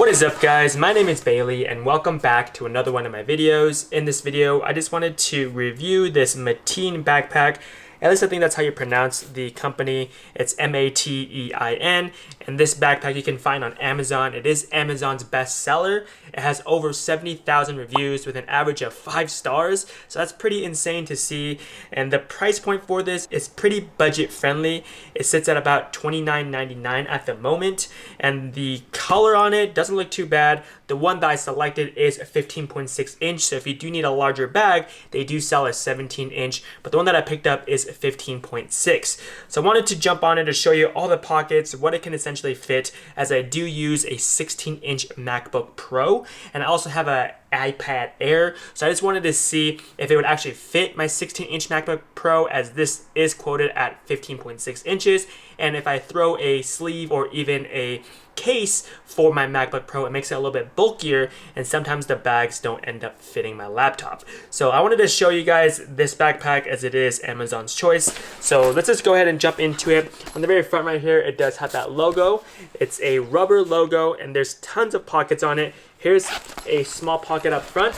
What is up, guys? My name is Bailey and welcome back to another one of my videos. In this video, I just wanted to review this Matein backpack. At least I think that's how you pronounce the company. It's Matein, and this backpack you can find on Amazon. It is Amazon's best seller. It has over 70,000 reviews with an average of 5 stars, so that's pretty insane to see. And the price point for this is pretty budget friendly. It sits at about $29.99 at the moment, and the color on it doesn't look too bad. The one that I selected is a 15.6 inch, so if you do need a larger bag, they do sell a 17 inch, but the one that I picked up is 15.6. So I wanted to jump on it to show you all the pockets, what it can essentially fit, as I do use a 16-inch MacBook Pro, and I also have a iPad Air, so I just wanted to see if it would actually fit my 16-inch MacBook Pro, as this is quoted at 15.6 inches, and if I throw a sleeve or even a case for my MacBook Pro, it makes it a little bit bulkier, and sometimes the bags don't end up fitting my laptop. So I wanted to show you guys this backpack, as it is Amazon's choice. So let's just go ahead and jump into it. On the very front right here, it does have that logo. It's a rubber logo, and there's tons of pockets on it. Here's a small pocket up front.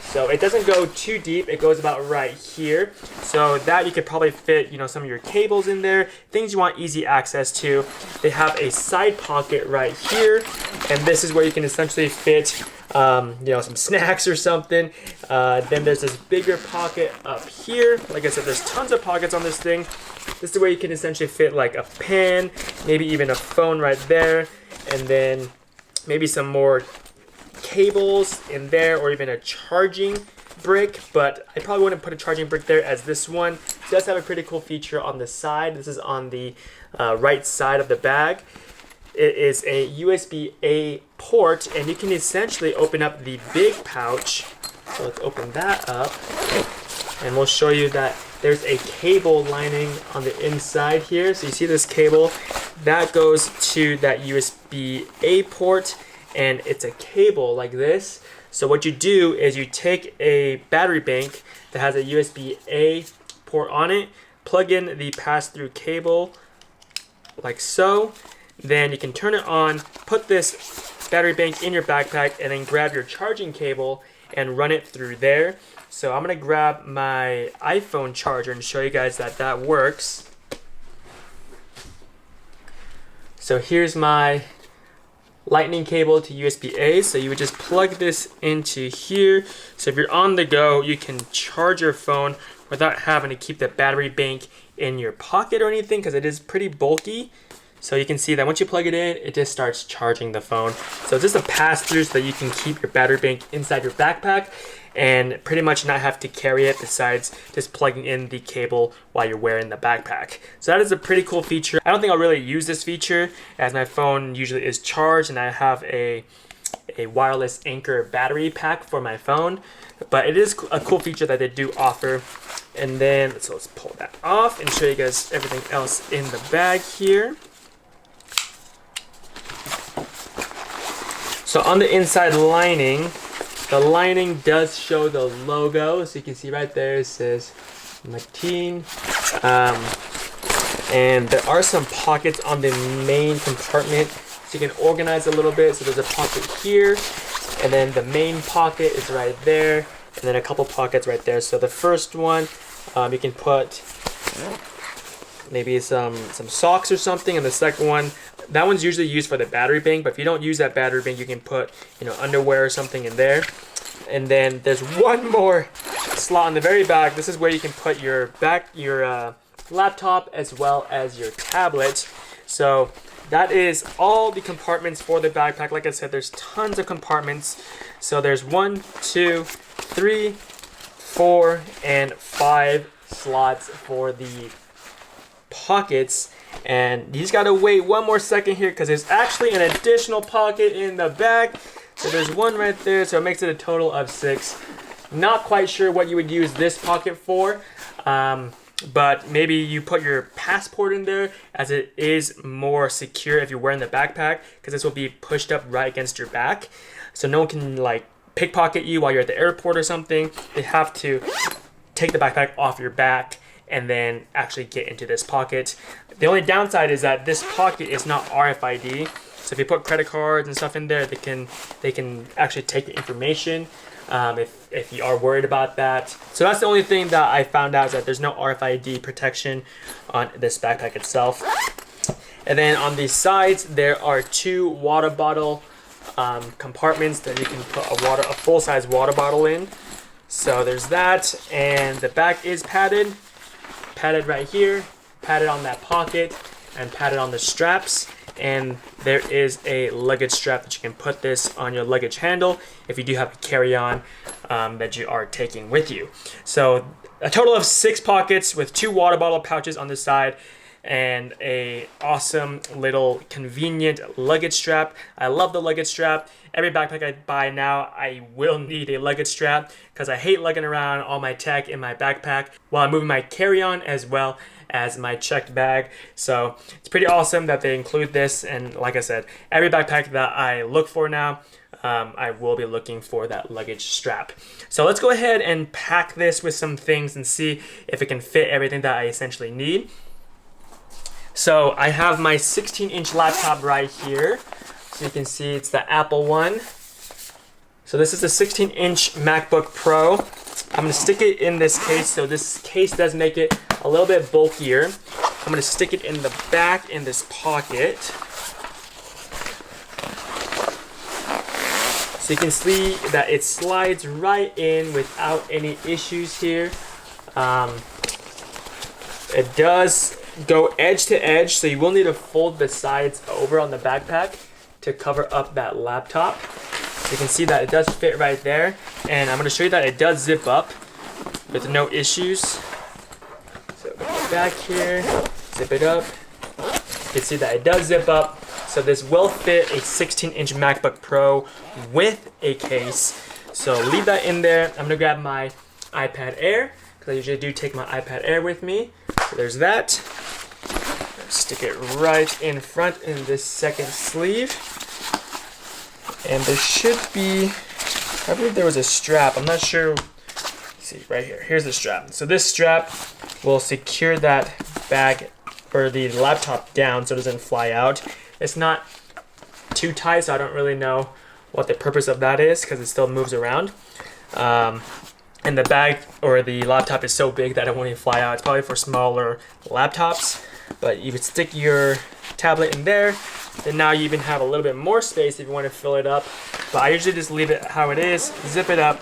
So it doesn't go too deep. It goes about right here. So that you could probably fit, some of your cables in there, things you want easy access to. They have a side pocket right here, and this is where you can essentially fit, some snacks or something. Then there's this bigger pocket up here. Like I said, there's tons of pockets on this thing. This is where you can essentially fit like a pen, maybe even a phone right there, and then maybe some more cables in there, or even a charging brick, but I probably wouldn't put a charging brick there, as this one does have a pretty cool feature on the side. This is on the right side of the bag. It is a USB-A port, and you can essentially open up the big pouch. So let's open that up, and we'll show you that there's a cable lining on the inside here. So you see this cable that goes to that USB-A port, and it's a cable like this. So what you do is you take a battery bank that has a USB-A port on it, plug in the pass-through cable like so, then you can turn it on, put this battery bank in your backpack, and then grab your charging cable and run it through there. So I'm gonna grab my iPhone charger and show you guys that that works. So here's my lightning cable to USB-A. So you would just plug this into here. So if you're on the go, you can charge your phone without having to keep the battery bank in your pocket or anything, because it is pretty bulky. So you can see that once you plug it in, it just starts charging the phone. So it's just a pass-through so that you can keep your battery bank inside your backpack and pretty much not have to carry it, besides just plugging in the cable while you're wearing the backpack. So that is a pretty cool feature. I don't think I'll really use this feature, as my phone usually is charged and I have a wireless Anchor battery pack for my phone, but it is a cool feature that they do offer. And then so let's pull that off and show you guys everything else in the bag here. So on the inside lining, the lining does show the logo, so you can see right there it says Matein. And there are some pockets on the main compartment, so you can organize a little bit. So there's a pocket here, and then the main pocket is right there, and then a couple pockets right there. So the first one, you can put maybe some socks or something, and the second one, that one's usually used for the battery bank, but if you don't use that battery bank, you can put underwear or something in there. And then there's one more slot on the very back. This is where you can put your laptop as well as your tablet. So that is all the compartments for the backpack. Like I said, there's tons of compartments. So there's 1, 2, 3, 4, and 5 slots for the pockets. And you just gotta wait one more second here, because there's actually an additional pocket in the bag. So there's one right there, so it makes it a total of 6. Not quite sure what you would use this pocket for, but maybe you put your passport in there, as it is more secure if you're wearing the backpack, because this will be pushed up right against your back, so no one can like pickpocket you while you're at the airport or something. They have to take the backpack off your back and then actually get into this pocket. The only downside is that this pocket is not RFID, So if you put credit cards and stuff in there, they can actually take the information if you are worried about that. So that's the only thing that I found out, is that there's no RFID protection on this backpack itself. And then on the sides, there are 2 water bottle compartments that you can put a full-size water bottle in. So there's that, and the back is padded right here, padded on that pocket, and padded on the straps. And there is a luggage strap that you can put this on your luggage handle if you do have a carry-on that you are taking with you. So a total of 6 pockets with 2 water bottle pouches on the side, and a awesome little convenient luggage strap. I love the luggage strap. Every backpack I buy now, I will need a luggage strap because I hate lugging around all my tech in my backpack while I'm moving my carry-on as well as my checked bag. So it's pretty awesome that they include this, and like I said, every backpack that I look for now, I will be looking for that luggage strap. So let's go ahead and pack this with some things and see if it can fit everything that I essentially need. So I have my 16-inch laptop right here. So you can see it's the Apple one. So this is a 16-inch MacBook Pro. I'm gonna stick it in this case. So this case does make it a little bit bulkier. I'm gonna stick it in the back in this pocket. So you can see that it slides right in without any issues here. It does go edge to edge, so you will need to fold the sides over on the backpack to cover up that laptop. So you can see that it does fit right there, and I'm going to show you that it does zip up with no issues. So go back here, zip it up. You can see that it does zip up. So this will fit a 16-inch MacBook Pro with a case. So leave that in there. I'm going to grab my iPad Air, because I usually do take my iPad Air with me. So there's that. Stick it right in front in this second sleeve. And there should be, I believe there was a strap. I'm not sure. Let's see, right here. Here's the strap. So this strap will secure that bag or the laptop down so it doesn't fly out. It's not too tight, so I don't really know what the purpose of that is because it still moves around. And the bag or the laptop is so big that it won't even fly out. It's probably for smaller laptops. But you could stick your tablet in there. Then now you even have a little bit more space if you want to fill it up. But I usually just leave it how it is, zip it up.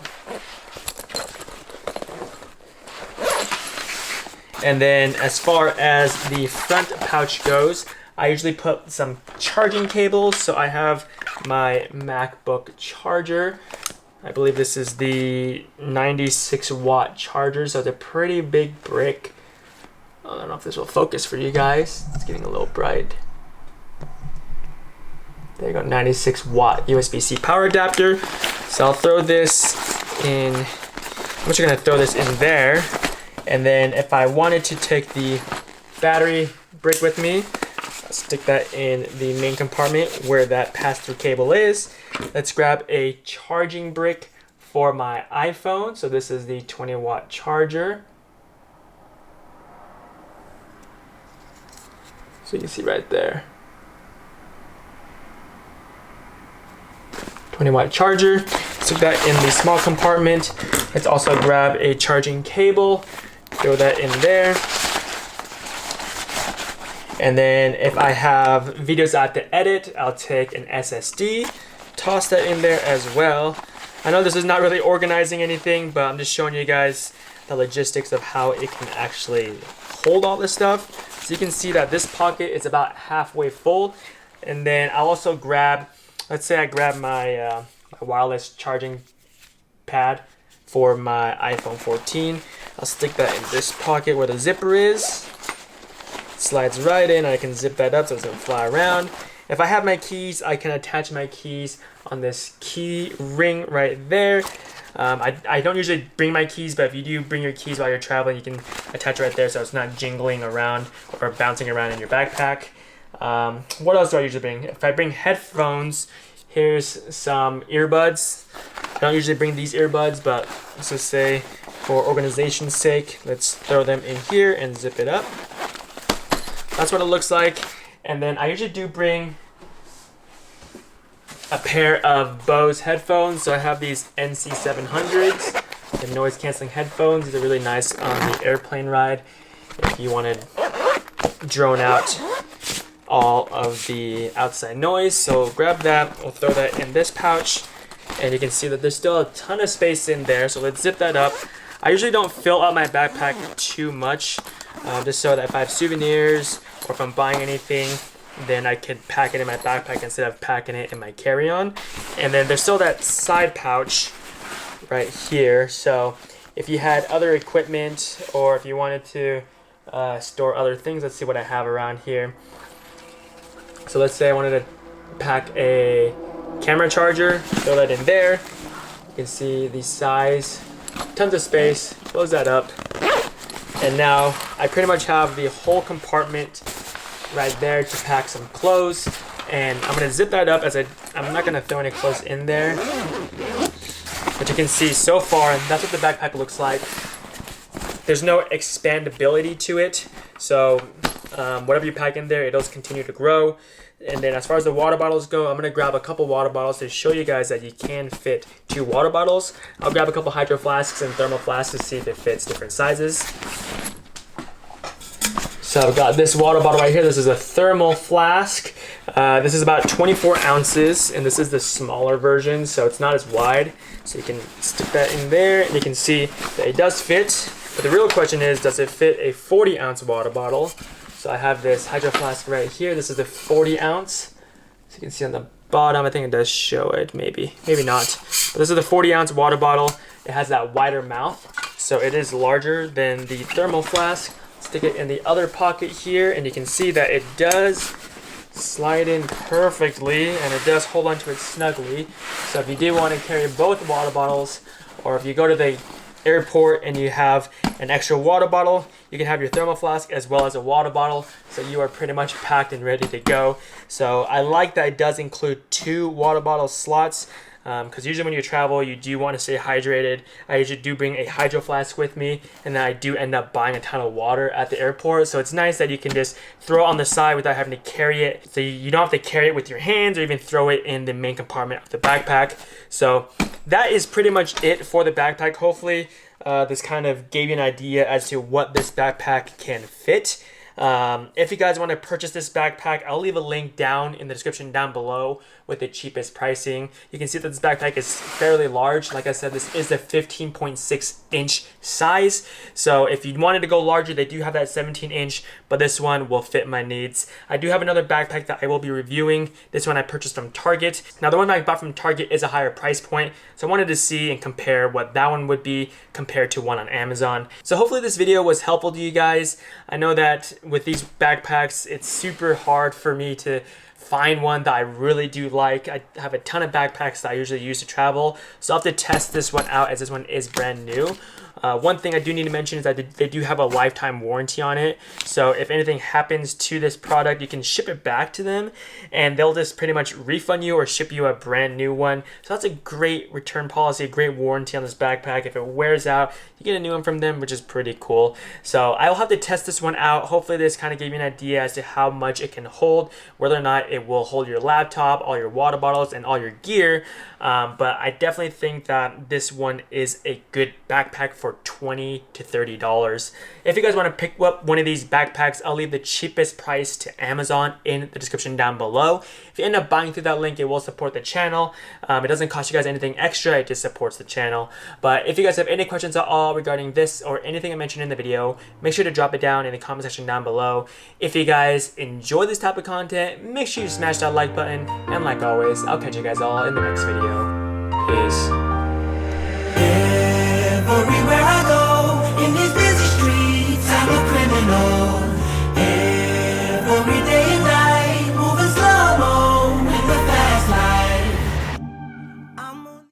And then as far as the front pouch goes, I usually put some charging cables. So I have my MacBook charger. I believe this is the 96 watt charger, so it's a pretty big brick. I don't know if this will focus for you guys. It's getting a little bright. There you go, 96 watt USB-C power adapter. So I'll throw this in, I'm just gonna throw this in there. And then if I wanted to take the battery brick with me, I'll stick that in the main compartment where that pass-through cable is. Let's grab a charging brick for my iPhone. So this is the 20 watt charger. So you can see right there. 20 watt charger. Stick that in the small compartment. Let's also grab a charging cable. Throw that in there. And then if I have videos I have to edit, I'll take an SSD. Toss that in there as well. I know this is not really organizing anything, but I'm just showing you guys the logistics of how it can actually hold all this stuff. So you can see that this pocket is about halfway full. And then I'll also grab, let's say I grab my, my wireless charging pad for my iPhone 14. I'll stick that in this pocket where the zipper is. Slides right in, I can zip that up so it doesn't fly around. If I have my keys, I can attach my keys on this key ring right there. I don't usually bring my keys, but if you do bring your keys while you're traveling, you can attach right there so it's not jingling around or bouncing around in your backpack. What else do I usually bring? If I bring headphones, here's some earbuds. I don't usually bring these earbuds, but let's just say for organization's sake, let's throw them in here and zip it up. That's what it looks like. And then I usually do bring a pair of Bose headphones. So I have these NC700s, the noise canceling headphones. These are really nice on the airplane ride if you want to drone out all of the outside noise. So grab that, we'll throw that in this pouch, and you can see that there's still a ton of space in there. So let's zip that up. I usually don't fill out my backpack too much, just so that if I have souvenirs or if I'm buying anything, then I can pack it in my backpack instead of packing it in my carry-on. And then there's still that side pouch right here. So if you had other equipment or if you wanted to store other things, let's see what I have around here. So let's say I wanted to pack a camera charger, throw that in there. You can see the size, tons of space, close that up. And now I pretty much have the whole compartment right there to pack some clothes. And I'm gonna zip that up as I'm not gonna throw any clothes in there. But you can see so far, that's what the backpack looks like. There's no expandability to it. So whatever you pack in there, it does continue to grow. And then as far as the water bottles go, I'm gonna grab a couple water bottles to show you guys that you can fit 2 water bottles. I'll grab a couple hydro flasks and thermal flasks to see if it fits different sizes. So I've got this water bottle right here. This is a thermal flask. This is about 24 ounces, and this is the smaller version, so it's not as wide. So you can stick that in there, and you can see that it does fit. But the real question is, does it fit a 40-ounce water bottle? So I have this hydro flask right here. This is a 40 ounce. So you can see on the bottom, I think it does show it, maybe not. But this is the 40-ounce water bottle. It has that wider mouth, so it is larger than the thermal flask. Stick it in the other pocket here, and you can see that it does slide in perfectly, and it does hold onto it snugly. So if you do want to carry both water bottles, or if you go to the airport and you have an extra water bottle, you can have your thermal flask as well as a water bottle, so you are pretty much packed and ready to go. So I like that it does include 2 water bottle slots, because usually when you travel, you do want to stay hydrated. I usually do bring a hydro flask with me, and then I do end up buying a ton of water at the airport. So it's nice that you can just throw it on the side without having to carry it. So you don't have to carry it with your hands or even throw it in the main compartment of the backpack. So that is pretty much it for the backpack. Hopefully this kind of gave you an idea as to what this backpack can fit. If you guys want to purchase this backpack, I'll leave a link down in the description down below with the cheapest pricing. You can see that this backpack is fairly large. Like I said, this is the 15.6 inch size. So if you wanted to go larger, they do have that 17 inch, but this one will fit my needs. I do have another backpack that I will be reviewing. This one I purchased from Target. Now the one I bought from Target is a higher price point, so I wanted to see and compare what that one would be compared to one on Amazon. So hopefully this video was helpful to you guys. I know that with these backpacks, it's super hard for me to find one that I really do like. I have a ton of backpacks that I usually use to travel, so I'll have to test this one out as this one is brand new. One thing I do need to mention is that they do have a lifetime warranty on it. So if anything happens to this product, you can ship it back to them and they'll just pretty much refund you or ship you a brand new one. So that's a great return policy, a great warranty on this backpack. If it wears out, you get a new one from them, which is pretty cool. So I will have to test this one out. Hopefully this kind of gave you an idea as to how much it can hold, whether or not it will hold your laptop, all your water bottles, and all your gear. But I definitely think that this one is a good backpack for $20 to $30. If you guys want to pick up one of these backpacks, I'll leave the cheapest price to Amazon in the description down below. If you end up buying through that link, it will support the channel. It doesn't cost you guys anything extra, it just supports the channel. But if you guys have any questions at all regarding this or anything I mentioned in the video, make sure to drop it down in the comment section down below. If you guys enjoy this type of content, make sure you smash that like button, and like always, I'll catch you guys all in the next video. Peace. Everywhere I go, in these busy streets, I'm a criminal.